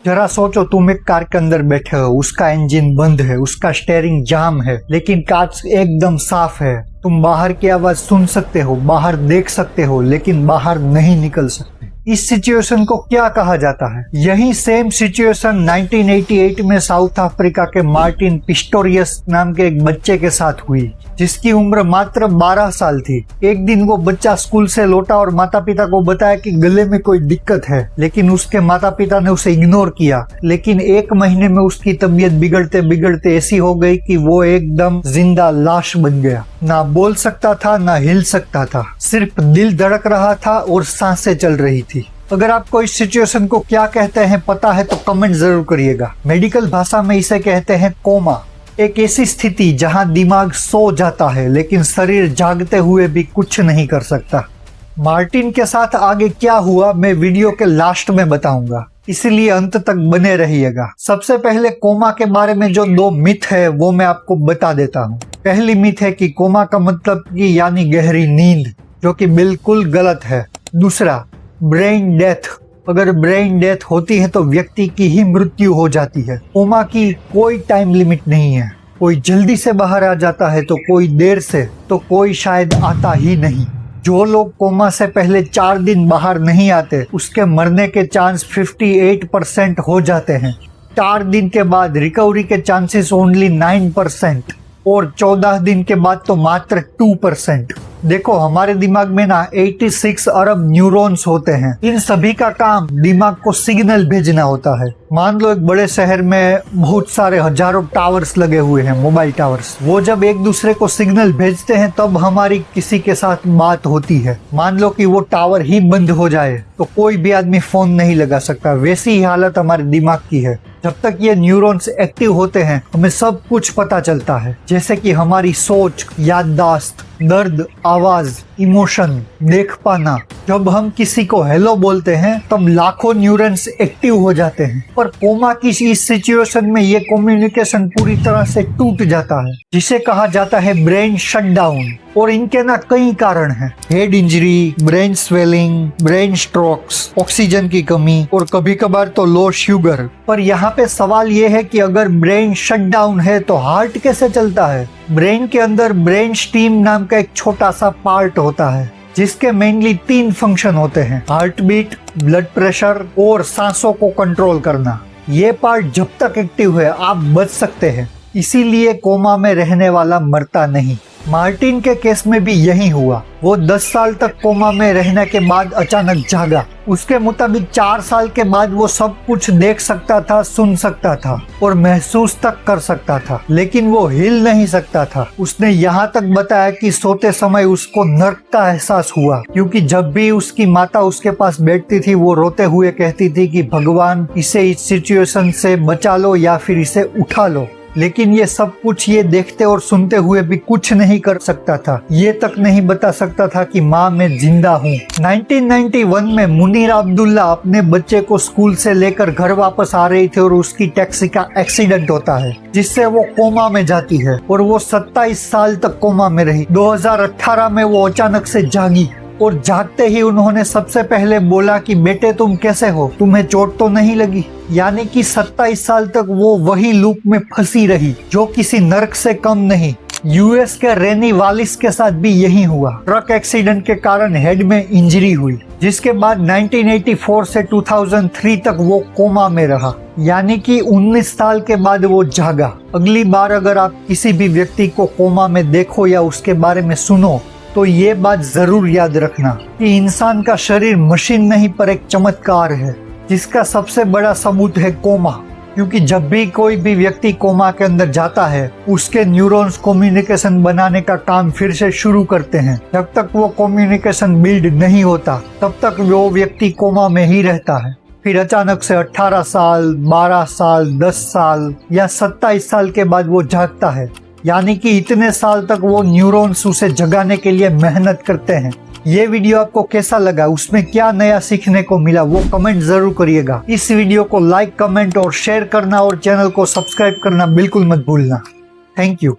जरा सोचो, तुम एक कार के अंदर बैठे हो, उसका इंजन बंद है, उसका स्टीयरिंग जाम है, लेकिन कांच एकदम साफ है। तुम बाहर की आवाज सुन सकते हो, बाहर देख सकते हो, लेकिन बाहर नहीं निकल सकते। इस सिचुएशन को क्या कहा जाता है? यही सेम सिचुएशन 1988 में साउथ अफ्रीका के मार्टिन पिस्टोरियस नाम के एक बच्चे के साथ हुई, जिसकी उम्र मात्र 12 साल थी। एक दिन वो बच्चा स्कूल से लौटा और माता पिता को बताया कि गले में कोई दिक्कत है, लेकिन उसके माता पिता ने उसे इग्नोर किया। लेकिन 1 महीने में उसकी तबीयत बिगड़ते बिगड़ते ऐसी हो गई कि वो एकदम जिंदा लाश बन गया। ना बोल सकता था, ना हिल सकता था, सिर्फ दिल धड़क रहा था और सांसें चल रही थी। अगर आपको इस सिचुएशन को क्या कहते हैं पता है तो कमेंट जरूर करिएगा। मेडिकल भाषा में इसे कहते हैं कोमा। एक ऐसी स्थिति जहां दिमाग सो जाता है लेकिन शरीर जागते हुए भी कुछ नहीं कर सकता। मार्टिन के साथ आगे क्या हुआ मैं वीडियो के लास्ट में बताऊंगा, इसलिए अंत तक बने रहिएगा। सबसे पहले कोमा के बारे में जो 2 मिथ है वो मैं आपको बता देता हूँ। पहली मिथ है कि कोमा का मतलब कि यानी गहरी नींद, जो कि बिल्कुल गलत है। दूसरा, ब्रेन डेथ। अगर ब्रेन डेथ होती है तो व्यक्ति की ही मृत्यु हो जाती है। कोमा की कोई टाइम लिमिट नहीं है। कोई जल्दी से बाहर आ जाता है तो कोई देर से, तो कोई शायद आता ही नहीं। जो लोग कोमा से पहले 4 दिन बाहर नहीं आते, उसके मरने के चांस 58% हो जाते हैं। 4 दिन के बाद रिकवरी के चांसेस ओनली 9% और 14 दिन के बाद तो मात्र 2%। देखो, हमारे दिमाग में ना 86 अरब न्यूरॉन्स होते हैं। इन सभी का काम दिमाग को सिग्नल भेजना होता है। मान लो एक बड़े शहर में बहुत सारे हजारों टावर्स लगे हुए हैं, मोबाइल टावर्स। वो जब एक दूसरे को सिग्नल भेजते हैं तब हमारी किसी के साथ बात होती है। मान लो कि वो टावर ही बंद हो जाए तो कोई भी आदमी फोन नहीं लगा सकता। वैसी ही हालत हमारे दिमाग की है। जब तक ये न्यूरॉन्स एक्टिव होते हैं हमें सब कुछ पता चलता है, जैसे कि हमारी सोच, याददाश्त, दर्द, आवाज, इमोशन, देख पाना। जब हम किसी को हेलो बोलते हैं तब लाखों न्यूरॉन्स एक्टिव हो जाते हैं। पर कोमा की इस सिचुएशन में ये कम्युनिकेशन पूरी तरह से टूट जाता है, जिसे कहा जाता है ब्रेन शटडाउन। और इनके ना कई कारण हैं। Head injury, brain swelling, brain strokes, oxygen की कमी और कभी कभार तो लो शुगर। पर यहाँ पे सवाल ये है कि अगर ब्रेन शटडाउन है तो हार्ट कैसे चलता है? ब्रेन के अंदर ब्रेन स्टीम नाम का एक छोटा सा पार्ट होता है, जिसके मेनली 3 फंक्शन होते हैं: हार्ट बीट, ब्लड प्रेशर और सांसों को कंट्रोल करना। ये पार्ट जब तक एक्टिव है आप बच सकते हैं, इसीलिए कोमा में रहने वाला मरता नहीं। मार्टिन के केस में भी यही हुआ। वो 10 साल तक कोमा में रहने के बाद अचानक जागा। उसके मुताबिक 4 साल के बाद वो सब कुछ देख सकता था, सुन सकता था और महसूस तक कर सकता था, लेकिन वो हिल नहीं सकता था। उसने यहाँ तक बताया कि सोते समय उसको नर्क का एहसास हुआ, क्योंकि जब भी उसकी माता उसके पास बैठती थी वो रोते हुए कहती थी कि भगवान इसे इस सिचुएशन से बचा लो या फिर इसे उठा लो। लेकिन ये सब कुछ ये देखते और सुनते हुए भी कुछ नहीं कर सकता था। ये तक नहीं बता सकता था कि माँ मैं जिंदा हूँ। 1991 में मुनीर अब्दुल्ला अपने बच्चे को स्कूल से लेकर घर वापस आ रही थी और उसकी टैक्सी का एक्सीडेंट होता है, जिससे वो कोमा में जाती है और वो 27 साल तक कोमा में रही। 2018 में वो अचानक से जागी और जागते ही उन्होंने सबसे पहले बोला कि बेटे तुम कैसे हो, तुम्हें चोट तो नहीं लगी? यानी कि 27 साल तक वो वही लूप में फंसी रही, जो किसी नर्क से कम नहीं। यूएस के रेनी वालिस के साथ भी यही हुआ। ट्रक एक्सीडेंट के कारण हेड में इंजरी हुई, जिसके बाद 1984 से 2003 तक वो कोमा में रहा। यानी कि 19 साल के बाद वो जागा। अगली बार अगर आप किसी भी व्यक्ति को कोमा में देखो या उसके बारे में सुनो तो ये बात जरूर याद रखना कि इंसान का शरीर मशीन नहीं पर एक चमत्कार है, जिसका सबसे बड़ा सबूत है कोमा। क्योंकि जब भी कोई भी व्यक्ति कोमा के अंदर जाता है उसके न्यूरॉन्स कम्युनिकेशन बनाने का काम फिर से शुरू करते हैं। जब तक वो कम्युनिकेशन बिल्ड नहीं होता तब तक वो व्यक्ति कोमा में ही रहता है। फिर अचानक से 18 साल, 12 साल, 10 साल या 27 साल के बाद वो जागता है। यानी कि इतने साल तक वो न्यूरॉन्स उसे जगाने के लिए मेहनत करते हैं। ये वीडियो आपको कैसा लगा, उसमें क्या नया सीखने को मिला, वो कमेंट जरूर करिएगा। इस वीडियो को लाइक, कमेंट और शेयर करना और चैनल को सब्सक्राइब करना बिल्कुल मत भूलना। Thank you.